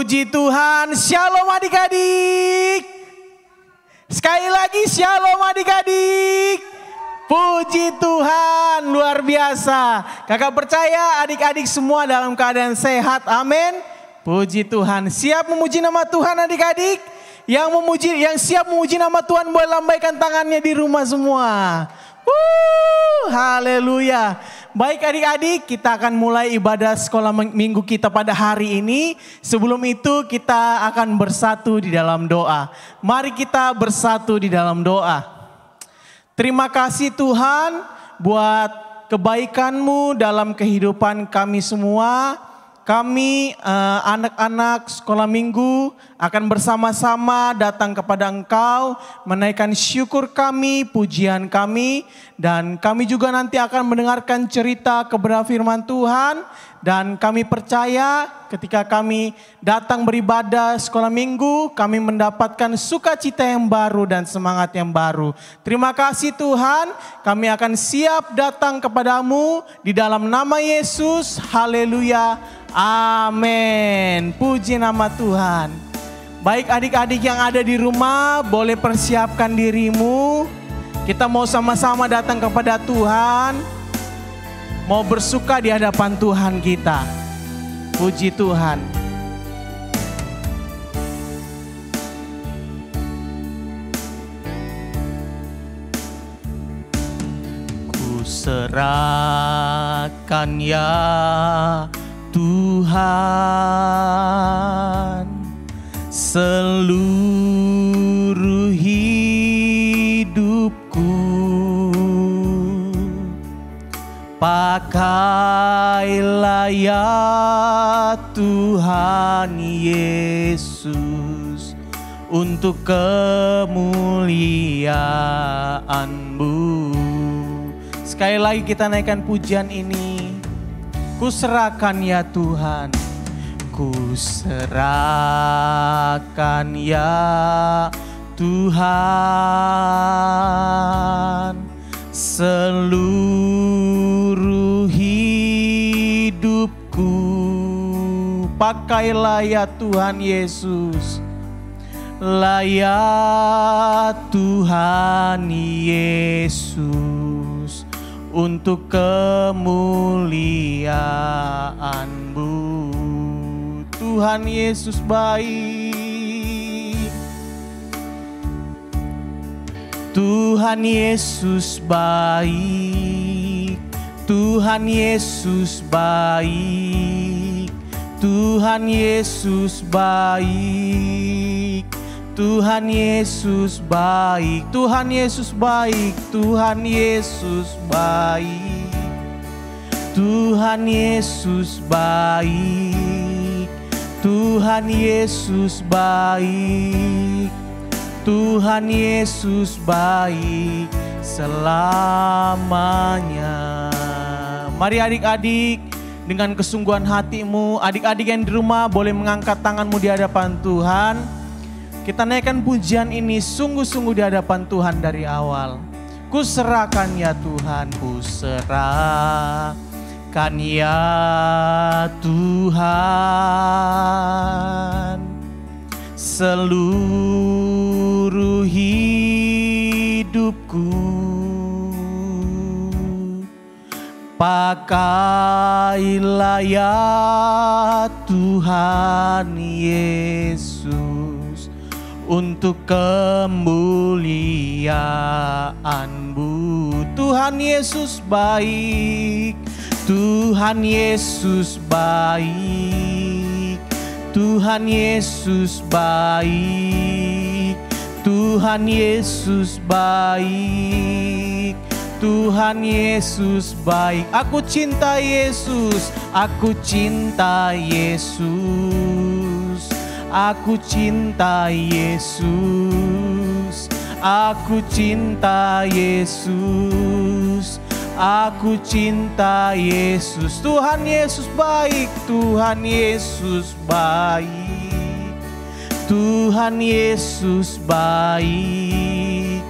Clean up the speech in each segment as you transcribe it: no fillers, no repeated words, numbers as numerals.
Puji Tuhan, shalom adik-adik. Sekali lagi shalom adik-adik. Puji Tuhan, luar biasa. Kakak percaya adik-adik semua dalam keadaan sehat, amin. Puji Tuhan, siap memuji nama Tuhan adik-adik? Yang siap memuji nama Tuhan boleh lambaikan tangannya di rumah semua. Haleluya. Baik adik-adik, kita akan mulai ibadah sekolah minggu kita pada hari ini. Sebelum itu kita akan bersatu di dalam doa. Mari kita bersatu di dalam doa. Terima kasih Tuhan buat kebaikan-Mu dalam kehidupan kami semua. Kami anak-anak sekolah minggu akan bersama-sama datang kepada Engkau, menaikkan syukur kami, pujian kami, dan kami juga nanti akan mendengarkan cerita kebenaran firman Tuhan. Dan kami percaya ketika kami datang beribadah sekolah minggu, kami mendapatkan sukacita yang baru dan semangat yang baru. Terima kasih Tuhan, kami akan siap datang kepadamu di dalam nama Yesus. Haleluya. Amin. Puji nama Tuhan. Baik adik-adik yang ada di rumah, boleh persiapkan dirimu. Kita mau sama-sama datang kepada Tuhan. Mau bersuka di hadapan Tuhan kita. Puji Tuhan. Ku serahkan ya Tuhan seluruh hidupku. Pakailah ya Tuhan Yesus untuk kemuliaan-Mu. Sekali lagi kita naikkan pujian ini. Ku serahkan ya Tuhan, ku serahkan ya Tuhan seluruh hidupku. Pakailah ya Tuhan Yesus, lah ya Tuhan Yesus untuk kemuliaan-Mu. Tuhan Yesus baik, Tuhan Yesus baik, Tuhan Yesus baik, Tuhan Yesus baik, Tuhan Yesus baik, Tuhan Yesus baik, Tuhan Yesus baik, Tuhan Yesus baik, Tuhan Yesus baik, Tuhan Yesus baik selamanya. Mari adik-adik, dengan kesungguhan hatimu, adik-adik yang di rumah boleh mengangkat tanganmu di hadapan Tuhan. Kita naikkan pujian ini sungguh-sungguh di hadapan Tuhan dari awal. Ku serahkan ya Tuhan, ku serahkan ya Tuhan seluruh hidupku. Pakailah ya Tuhan Yesus untuk kemuliaan-Mu. Tuhan Yesus baik, Tuhan Yesus baik, Tuhan Yesus baik, Tuhan Yesus baik, Tuhan Yesus baik. Aku cinta Yesus, aku cinta Yesus, aku cinta Yesus, aku cinta Yesus, aku cinta Yesus. Tuhan Yesus baik, Tuhan Yesus baik, Tuhan Yesus baik,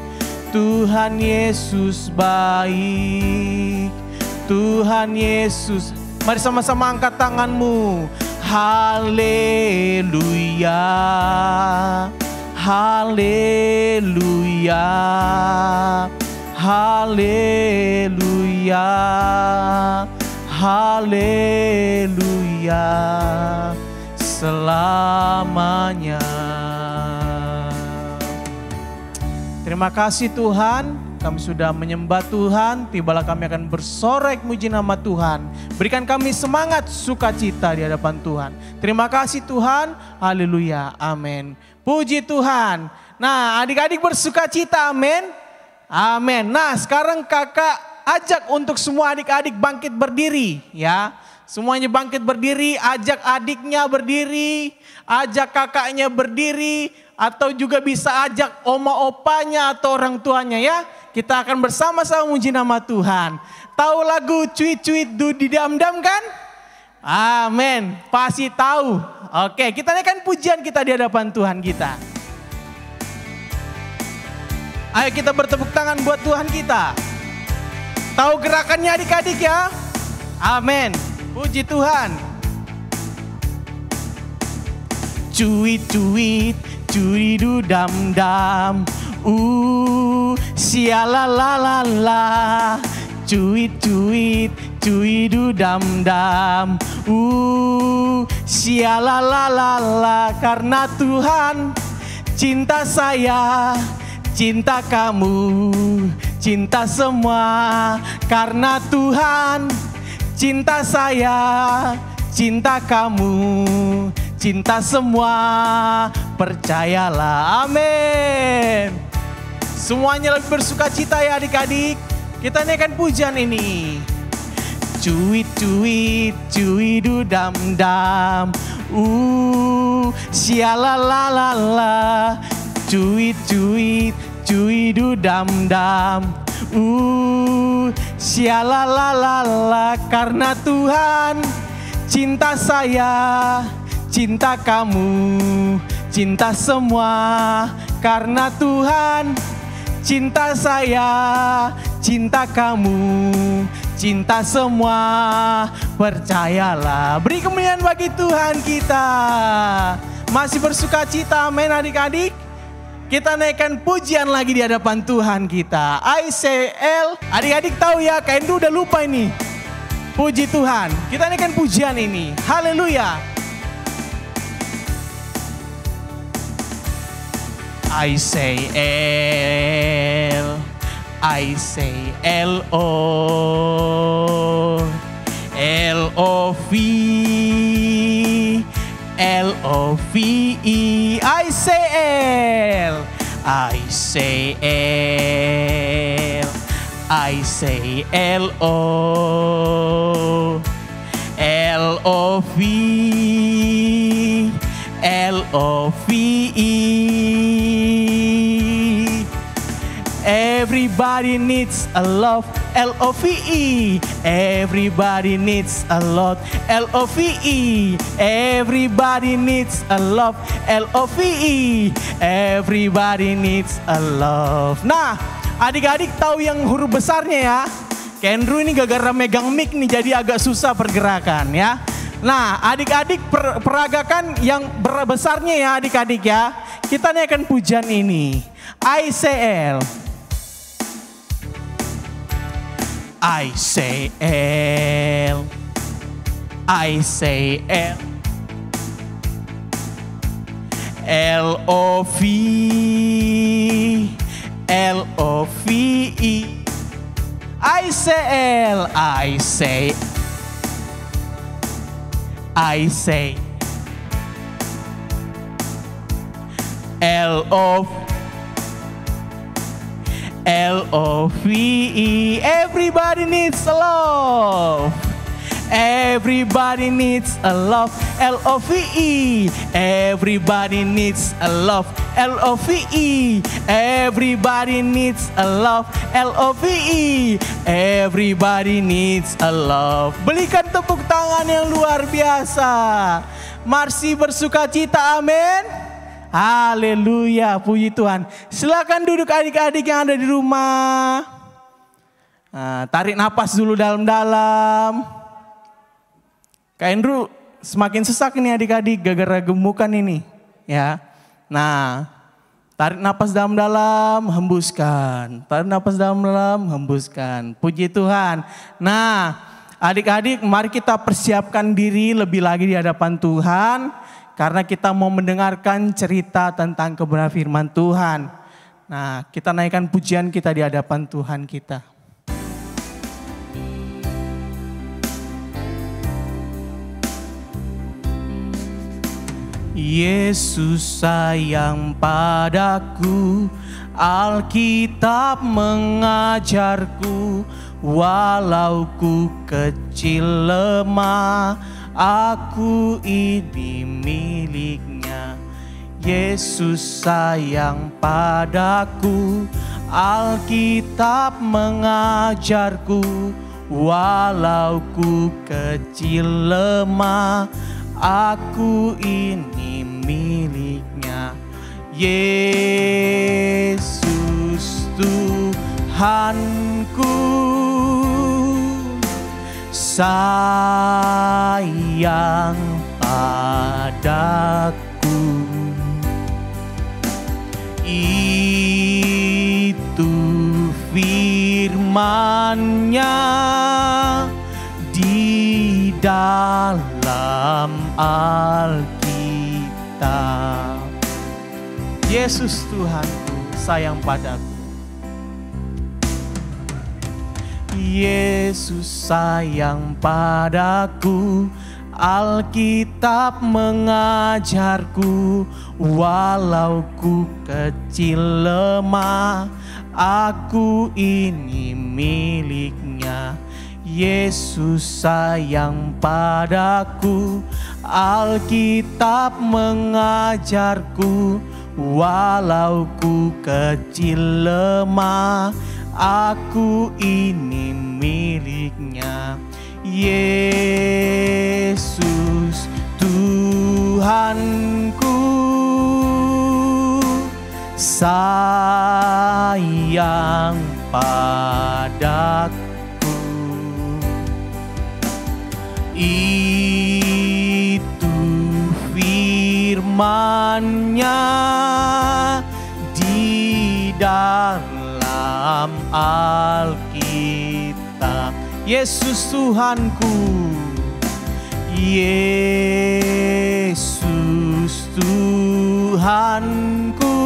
Tuhan Yesus baik, Tuhan Yesus. Mari sama-sama angkat tanganmu. Haleluya, haleluya, haleluya, haleluya, selamanya. Terima kasih Tuhan, kami sudah menyembah Tuhan, tibalah kami akan bersorak muji nama Tuhan. Berikan kami semangat, sukacita di hadapan Tuhan. Terima kasih Tuhan, haleluya, amin. Puji Tuhan. Nah, adik-adik bersukacita, amin. Amin. Nah, sekarang kakak ajak untuk semua adik-adik bangkit berdiri ya. Semuanya bangkit berdiri, ajak adiknya berdiri, ajak kakaknya berdiri, atau juga bisa ajak oma opanya atau orang tuanya ya. Kita akan bersama-sama muji nama Tuhan. Tahu lagu cuit-cuit du di dam-dam kan? Amin, pasti tahu. Oke, kita naikkan pujian kita di hadapan Tuhan kita. Ayo kita bertepuk tangan buat Tuhan kita. Tahu gerakannya adik-adik ya? Amin, puji Tuhan. Cuit-cuit, cuidu dam-dam, sialalalala, cuit-cuit, cuidu dam-dam, sialalalala, karena Tuhan cinta saya, cinta kamu, cinta semua, karena Tuhan cinta saya, cinta kamu, cinta semua, percayalah, amin. Semuanya lebih bersukacita ya adik-adik. Kita naikkan pujian ini. Cuit-cuit, cuidu dam-dam, sialalalala, cuit-cuit, cuidu dam-dam, sialalalala, karena Tuhan cinta saya, cinta kamu, cinta semua, karena Tuhan cinta saya, cinta kamu, cinta semua, percayalah. Beri kemuliaan bagi Tuhan kita. Masih bersukacita, amin adik-adik. Kita naikkan pujian lagi di hadapan Tuhan kita. ICL, adik-adik tahu ya, Kak Endru udah lupa ini. Puji Tuhan, kita naikkan pujian ini. Haleluya. I say L, I say L-O, L-O-V, L-O-V-E. I say L, I say L, I say L-O, L-O-V, L-O-V-E. Everybody needs a love, L-O-V-E. Everybody needs a lot, L-O-V-E. Everybody needs a love, L-O-V-E. Everybody needs a love. Nah, adik-adik tahu yang huruf besarnya ya. Kendru ini gara-gara megang mic nih jadi agak susah pergerakan ya. Nah, adik-adik peragakan yang besarnya ya adik-adik ya. Kita naikkan pujian ini. ICL. I say L, I say L, L-O-V, L-O-V-E. I say L, I say, I say L-O-V, L-O-V-E. Everybody needs a love. Everybody needs a love. L-O-V-E. Everybody needs a love. L-O-V-E. Everybody needs a love. L-O-V-E. Everybody needs a love. Berikan tepuk tangan yang luar biasa. Marsi bersukacita, amin. Haleluya, puji Tuhan. Silakan duduk adik-adik yang ada di rumah. Nah, tarik napas dulu dalam-dalam. Kak Andrew semakin sesak ini adik-adik gara-gara gemukan ini. Ya. Nah, tarik napas dalam-dalam, hembuskan. Tarik napas dalam-dalam, hembuskan. Puji Tuhan. Nah, adik-adik mari kita persiapkan diri lebih lagi di hadapan Tuhan. Karena kita mau mendengarkan cerita tentang kebenaran firman Tuhan. Nah, kita naikkan pujian kita di hadapan Tuhan kita. Yesus sayang padaku, Alkitab mengajarku, walau ku kecil lemah, aku ini miliknya. Yesus sayang padaku, Alkitab mengajarku, walau ku kecil lemah, aku ini miliknya. Yesus Tuhanku sayang padaku, itu firman-Nya di dalam Alkitab. Yesus Tuhanku sayang padaku. Yesus sayang padaku, Alkitab mengajarku, walau ku kecil lemah, aku ini miliknya. Yesus sayang padaku, Alkitab mengajarku, walau ku kecil lemah, aku ini miliknya. Yesus Tuhanku sayang padaku, itu firman-Nya di dalam Alkitab. Yesus Tuhanku, Yesus Tuhanku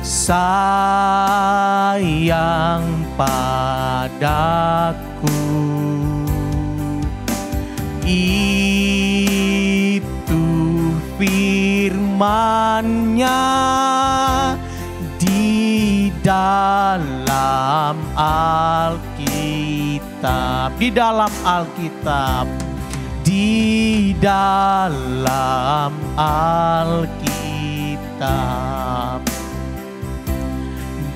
sayang padaku, itu firman-Nya di dalam Alkitab, di dalam Alkitab, di dalam Alkitab,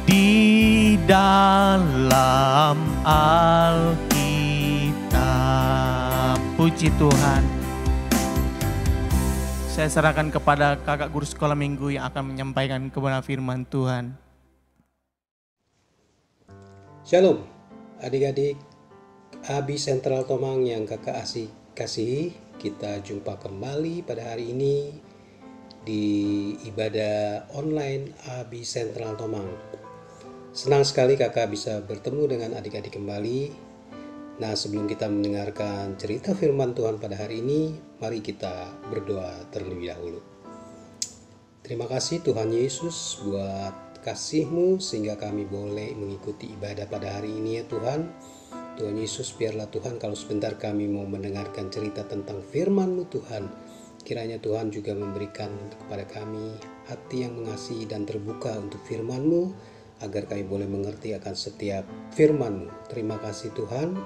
di dalam Alkitab. Puji Tuhan. Saya serahkan kepada kakak guru sekolah minggu yang akan menyampaikan kebenaran firman Tuhan. Shalom adik-adik Abi Sentral Tomang yang kakak kasihi. Kita jumpa kembali pada hari ini di ibadah online Abi Sentral Tomang. Senang sekali kakak bisa bertemu dengan adik-adik kembali. Nah, sebelum kita mendengarkan cerita firman Tuhan pada hari ini, mari kita berdoa terlebih dahulu. Terima kasih Tuhan Yesus buat kasih-Mu sehingga kami boleh mengikuti ibadah pada hari ini ya Tuhan. Tuhan Yesus, biarlah Tuhan kalau sebentar kami mau mendengarkan cerita tentang firman-Mu Tuhan, kiranya Tuhan juga memberikan kepada kami hati yang mengasihi dan terbuka untuk firman-Mu, agar kami boleh mengerti akan setiap firman-Mu. Terima kasih Tuhan.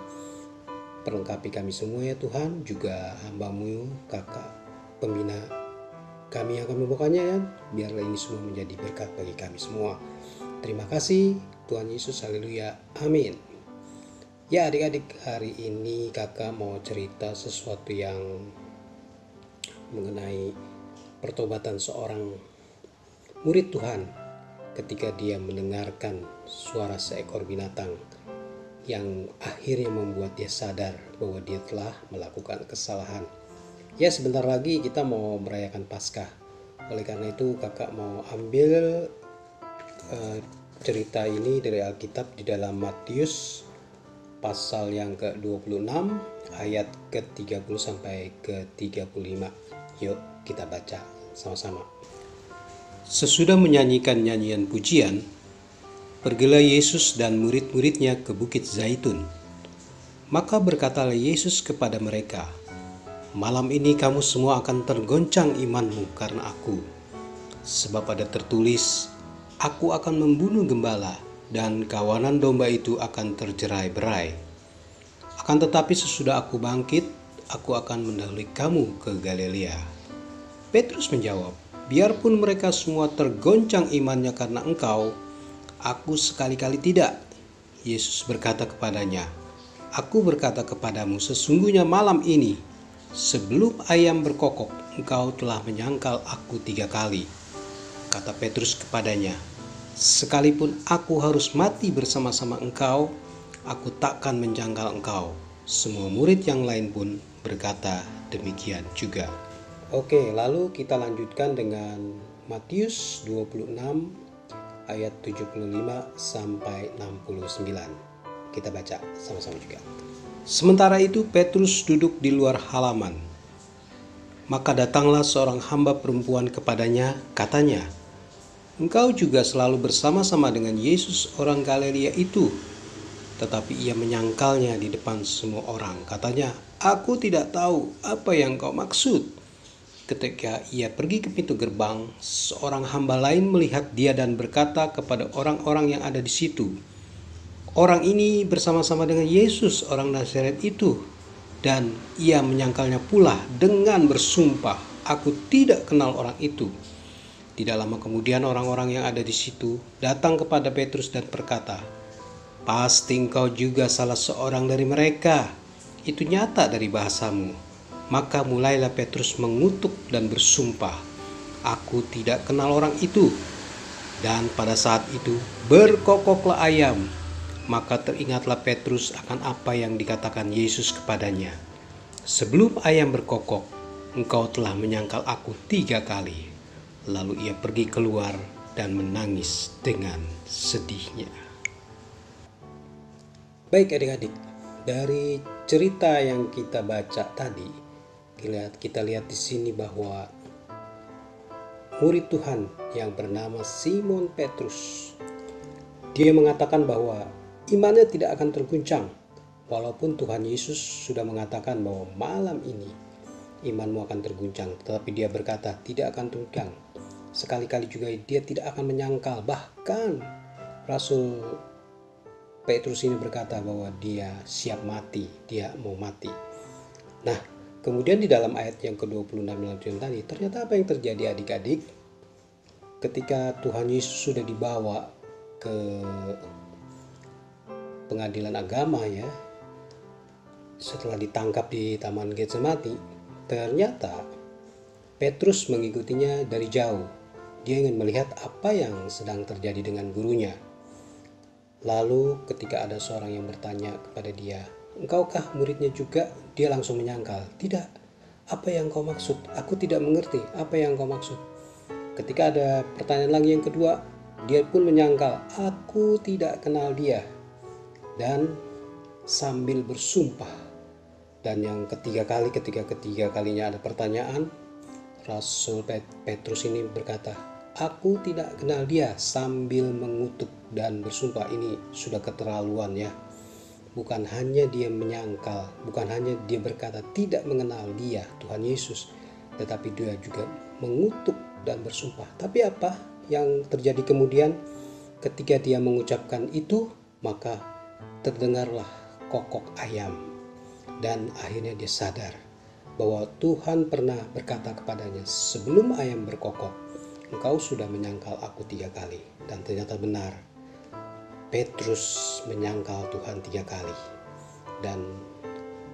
Perlengkapi kami semua ya Tuhan, juga hamba-Mu, kakak pembina kami yang akan membawanya ya. Biarlah ini semua menjadi berkat bagi kami semua. Terima kasih Tuhan Yesus, haleluya, amin. Ya adik-adik, hari ini kakak mau cerita sesuatu yang mengenai pertobatan seorang murid Tuhan ketika dia mendengarkan suara seekor binatang yang akhirnya membuat dia sadar bahwa dia telah melakukan kesalahan. Ya, sebentar lagi kita mau merayakan Paskah. Oleh karena itu kakak mau ambil cerita ini dari Alkitab di dalam Matius pasal yang ke-26 ayat ke-30 sampai ke-35. Yuk kita baca sama-sama. Sesudah menyanyikan nyanyian pujian, pergilah Yesus dan murid-muridnya ke Bukit Zaitun. Maka berkatalah Yesus kepada mereka, "Malam ini kamu semua akan tergoncang imanmu karena aku. Sebab ada tertulis, aku akan membunuh gembala dan kawanan domba itu akan terjerai-berai. Akan tetapi sesudah aku bangkit, aku akan mendahului kamu ke Galilea." Petrus menjawab, "Biarpun mereka semua tergoncang imannya karena engkau, aku sekali-kali tidak." Yesus berkata kepadanya, "Aku berkata kepadamu, sesungguhnya malam ini, sebelum ayam berkokok, engkau telah menyangkal aku 3 kali." Kata Petrus kepadanya, "Sekalipun aku harus mati bersama-sama engkau, aku takkan menjangkal engkau." Semua murid yang lain pun berkata demikian juga. Oke, lalu kita lanjutkan dengan Matius 26 ayat 75 sampai 69. Kita baca sama-sama juga. Sementara itu Petrus duduk di luar halaman. Maka datanglah seorang hamba perempuan kepadanya, katanya, "Engkau juga selalu bersama-sama dengan Yesus orang Galilea itu." Tetapi ia menyangkalnya di depan semua orang. Katanya, "Aku tidak tahu apa yang kau maksud." Ketika ia pergi ke pintu gerbang, seorang hamba lain melihat dia dan berkata kepada orang-orang yang ada di situ, "Orang ini bersama-sama dengan Yesus orang Nazaret itu." Dan ia menyangkalnya pula dengan bersumpah, "Aku tidak kenal orang itu." Tidak lama kemudian orang-orang yang ada di situ datang kepada Petrus dan berkata, "Pasti engkau juga salah seorang dari mereka. Itu nyata dari bahasamu." Maka mulailah Petrus mengutuk dan bersumpah, "Aku tidak kenal orang itu." Dan pada saat itu berkokoklah ayam. Maka teringatlah Petrus akan apa yang dikatakan Yesus kepadanya, "Sebelum ayam berkokok, engkau telah menyangkal aku 3 kali." Lalu ia pergi keluar dan menangis dengan sedihnya. Baik adik-adik, dari cerita yang kita baca tadi, kita lihat di sini bahwa murid Tuhan yang bernama Simon Petrus, dia mengatakan bahwa imannya tidak akan terguncang walaupun Tuhan Yesus sudah mengatakan bahwa malam ini imanmu akan terguncang, tetapi dia berkata tidak akan terguncang. Sekali-kali juga dia tidak akan menyangkal. Bahkan Rasul Petrus ini berkata bahwa dia siap mati, dia mau mati. Nah, kemudian di dalam ayat yang ke-26 dalam tadi, ternyata apa yang terjadi adik-adik? Ketika Tuhan Yesus sudah dibawa ke pengadilan agama ya, setelah ditangkap di Taman Getsemani, ternyata Petrus mengikutinya dari jauh. Dia ingin melihat apa yang sedang terjadi dengan gurunya. Lalu ketika ada seorang yang bertanya kepada dia, "Engkaukah muridnya juga?" Dia langsung menyangkal, "Tidak, apa yang kau maksud? Aku tidak mengerti apa yang kau maksud." Ketika ada pertanyaan lagi yang kedua, dia pun menyangkal, "Aku tidak kenal dia." Dan sambil bersumpah. Dan yang ketika kalinya ada pertanyaan, Rasul Petrus ini berkata, "Aku tidak kenal dia," sambil mengutuk dan bersumpah. Ini sudah keterlaluan ya. Bukan hanya dia menyangkal, bukan hanya dia berkata tidak mengenal dia, Tuhan Yesus, tetapi dia juga mengutuk dan bersumpah. Tapi apa yang terjadi kemudian? Ketika dia mengucapkan itu, maka terdengarlah kokok ayam. Dan akhirnya dia sadar bahwa Tuhan pernah berkata kepadanya, "Sebelum ayam berkokok, engkau sudah menyangkal aku 3 kali." Dan ternyata benar. Petrus menyangkal Tuhan 3 kali. Dan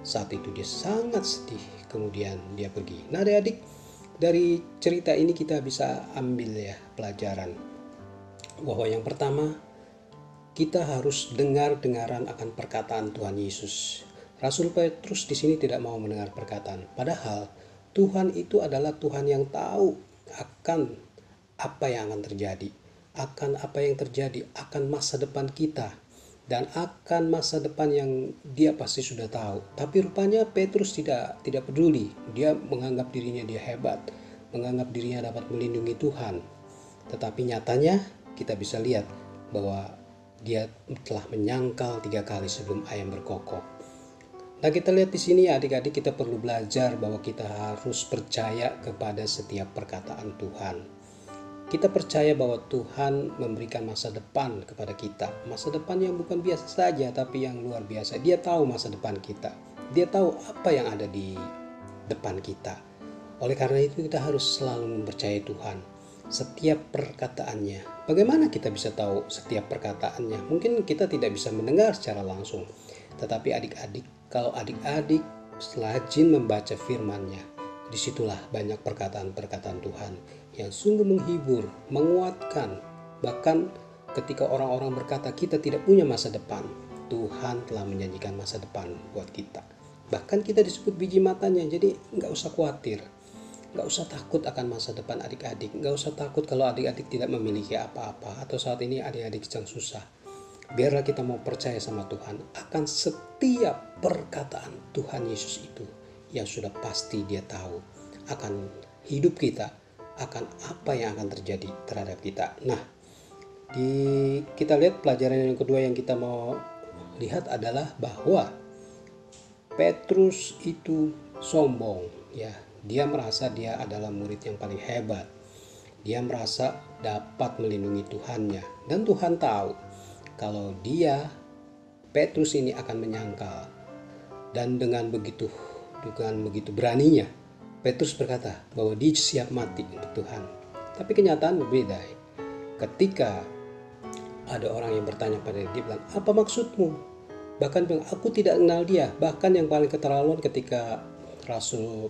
saat itu dia sangat sedih. Kemudian dia pergi. Nah adik-adik, dari cerita ini kita bisa ambil ya pelajaran. Bahwa yang pertama, kita harus dengar-dengaran akan perkataan Tuhan Yesus. Rasul Petrus di sini tidak mau mendengar perkataan. Padahal Tuhan itu adalah Tuhan yang tahu akan apa yang akan terjadi. Akan apa yang terjadi, akan masa depan kita. Dan akan masa depan yang dia pasti sudah tahu. Tapi rupanya Petrus tidak peduli. Dia menganggap dirinya dia hebat. Menganggap dirinya dapat melindungi Tuhan. Tetapi nyatanya kita bisa lihat bahwa dia telah menyangkal 3 kali sebelum ayam berkokok. Nah, kita lihat di sini adik-adik, kita perlu belajar bahwa kita harus percaya kepada setiap perkataan Tuhan. Kita percaya bahwa Tuhan memberikan masa depan kepada kita. Masa depan yang bukan biasa saja, tapi yang luar biasa. Dia tahu masa depan kita. Dia tahu apa yang ada di depan kita. Oleh karena itu kita harus selalu mempercayai Tuhan. Setiap perkataannya. Bagaimana kita bisa tahu setiap perkataannya? Mungkin kita tidak bisa mendengar secara langsung. Tetapi adik-adik, kalau adik-adik rajin membaca firman-Nya, disitulah banyak perkataan-perkataan Tuhan yang sungguh menghibur, menguatkan. Bahkan ketika orang-orang berkata kita tidak punya masa depan, Tuhan telah menjanjikan masa depan buat kita. Bahkan kita disebut biji matanya, jadi nggak usah khawatir. Nggak usah takut akan masa depan adik-adik. Nggak usah takut kalau adik-adik tidak memiliki apa-apa, atau saat ini adik-adik sedang susah. Biarlah kita mau percaya sama Tuhan akan setiap perkataan Tuhan Yesus itu yang sudah pasti dia tahu akan hidup kita, akan apa yang akan terjadi terhadap kita. Nah, kita lihat pelajaran yang kedua yang kita mau lihat adalah bahwa Petrus itu sombong, ya. Dia merasa dia adalah murid yang paling hebat. Dia merasa dapat melindungi Tuhannya, dan Tuhan tahu kalau Petrus ini akan menyangkal. Dan dengan begitu beraninya, Petrus berkata bahwa dia siap mati untuk Tuhan. Tapi kenyataan berbeda. Ketika ada orang yang bertanya pada dia, bilang, apa maksudmu? Bahkan bilang, aku tidak kenal dia. Bahkan yang paling keterlaluan ketika Rasul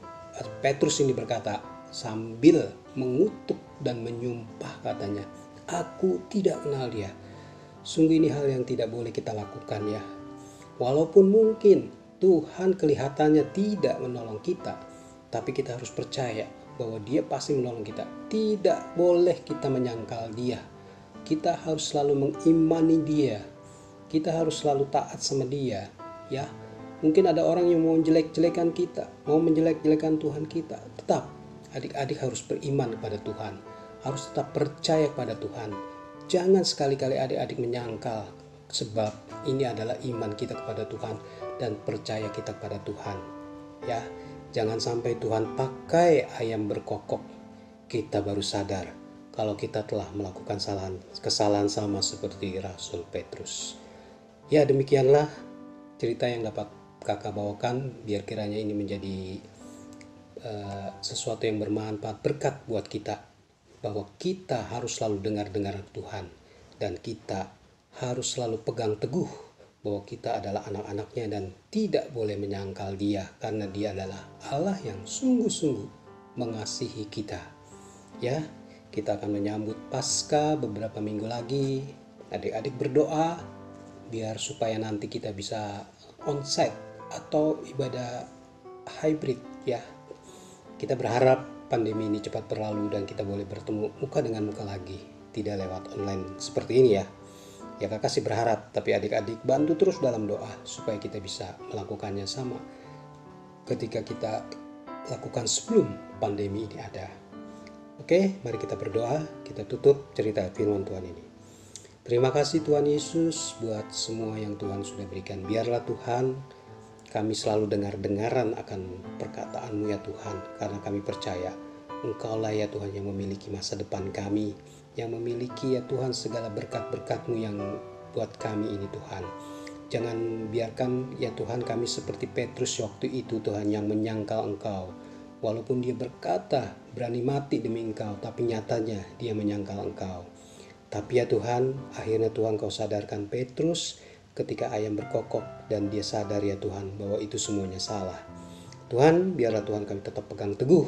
Petrus ini berkata sambil mengutuk dan menyumpah, katanya, aku tidak kenal dia. Sungguh ini hal yang tidak boleh kita lakukan, ya. Walaupun mungkin Tuhan kelihatannya tidak menolong kita, tapi kita harus percaya bahwa dia pasti menolong kita. Tidak boleh kita menyangkal dia. Kita harus selalu mengimani dia. Kita harus selalu taat sama dia, ya. Mungkin ada orang yang mau jelek-jelekan kita, mau menjelek-jelekan Tuhan kita. Tetap adik-adik harus beriman kepada Tuhan. Harus tetap percaya kepada Tuhan. Jangan sekali-kali adik-adik menyangkal, sebab ini adalah iman kita kepada Tuhan dan percaya kita kepada Tuhan. Ya, jangan sampai Tuhan pakai ayam berkokok, kita baru sadar kalau kita telah melakukan kesalahan sama seperti Rasul Petrus. Ya, demikianlah cerita yang dapat kakak bawakan, biar kiranya ini menjadi sesuatu yang bermanfaat, berkat buat kita. Bahwa kita harus selalu dengar Tuhan, dan kita harus selalu pegang teguh bahwa kita adalah anak-anaknya dan tidak boleh menyangkal dia, karena dia adalah Allah yang sungguh-sungguh mengasihi kita. Ya, kita akan menyambut Paskah beberapa minggu lagi. Adik-adik berdoa biar supaya nanti kita bisa onsite atau ibadah hybrid, ya. Kita berharap pandemi ini cepat berlalu dan kita boleh bertemu muka dengan muka lagi, tidak lewat online seperti ini, ya. Ya, kakak sih berharap, tapi adik-adik bantu terus dalam doa supaya kita bisa melakukannya sama ketika kita lakukan sebelum pandemi ini ada. Oke, mari kita berdoa, kita tutup cerita firman Tuhan ini. Terima kasih Tuhan Yesus buat semua yang Tuhan sudah berikan. Biarlah Tuhan kami selalu dengar-dengaran akan perkataan-Mu, ya Tuhan, karena kami percaya Engkau-lah, ya Tuhan, yang memiliki masa depan kami, yang memiliki, ya Tuhan, segala berkat-berkat-Mu yang buat kami ini, Tuhan. Jangan biarkan, ya Tuhan, kami seperti Petrus waktu itu, Tuhan, yang menyangkal Engkau. Walaupun dia berkata berani mati demi Engkau, tapi nyatanya dia menyangkal Engkau. Tapi ya Tuhan, akhirnya Tuhan Kau sadarkan Petrus ketika ayam berkokok, dan dia sadar, ya Tuhan, bahwa itu semuanya salah. Tuhan, biarlah Tuhan kami tetap pegang teguh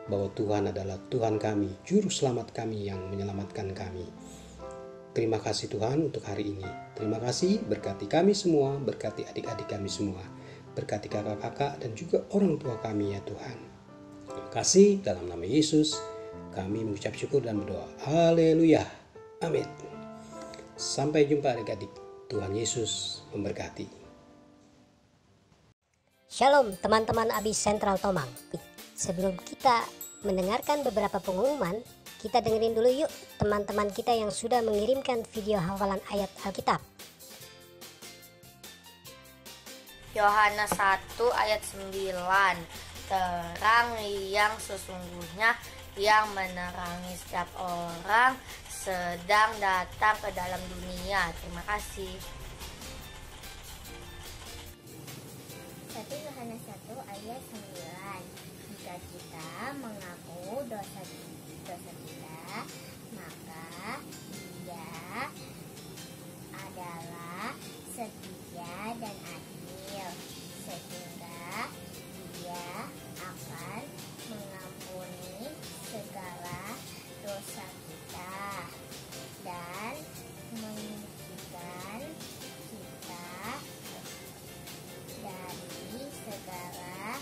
bahwa Tuhan adalah Tuhan kami, juru selamat kami yang menyelamatkan kami. Terima kasih Tuhan untuk hari ini. Terima kasih, berkati kami semua, berkati adik-adik kami semua, berkati kakak-kakak dan juga orang tua kami ya Tuhan. Terima kasih, dalam nama Yesus kami mengucap syukur dan berdoa. Haleluya. Amin. Sampai jumpa adik-adik. Tuhan Yesus memberkati. Shalom teman-teman Abi Sentral Tomang. Sebelum kita mendengarkan beberapa pengumuman, kita dengerin dulu yuk teman-teman kita yang sudah mengirimkan video hafalan ayat Alkitab. Yohanes 1 ayat 9. Terang yang sesungguhnya yang menerangi setiap orang sedang datang ke dalam dunia. Terima kasih. 1 Yohanes 1 ayat 9. Jika kita mengaku dosa kita, maka Dia adalah setia dan adil, sehingga Dia akan mengampuni segala dosa kita dan menyucikan kita dari segala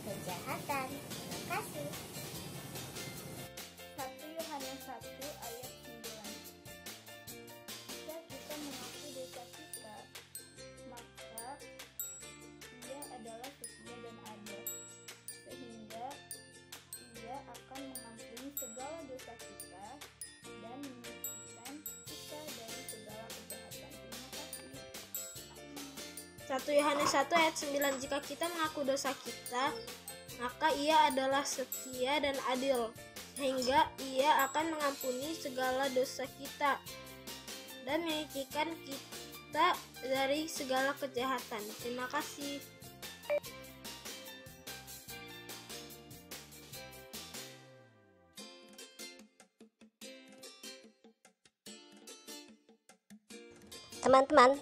kejahatan. Terima kasih. 1 Yohanes 1 ayat 9. Jika kita mengaku dosa kita, maka Dia adalah setia dan adil, sehingga Dia akan mengampuni segala dosa kita dan menyucikan kita dari segala kejahatan. Terima kasih. 1 Yohanes 1 ayat 9. Jika kita mengaku dosa kita, maka Ia adalah setia dan adil, sehingga Ia akan mengampuni segala dosa kita dan menyucikan kita dari segala kejahatan. Terima kasih. Teman-teman,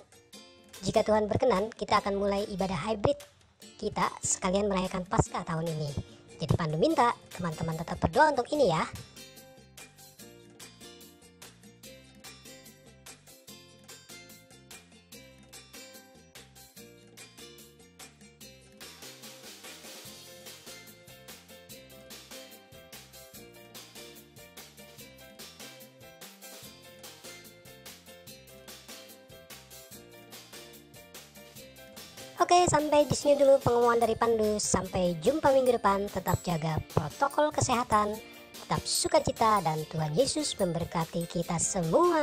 jika Tuhan berkenan, kita akan mulai ibadah hybrid kita sekalian merayakan Paskah tahun ini. Jadi Pandu minta teman-teman tetap berdoa untuk ini ya. Oke, sampai di sini dulu pengumuman dari Pandu. Sampai jumpa minggu depan. Tetap jaga protokol kesehatan, tetap sukacita, dan Tuhan Yesus memberkati kita semua.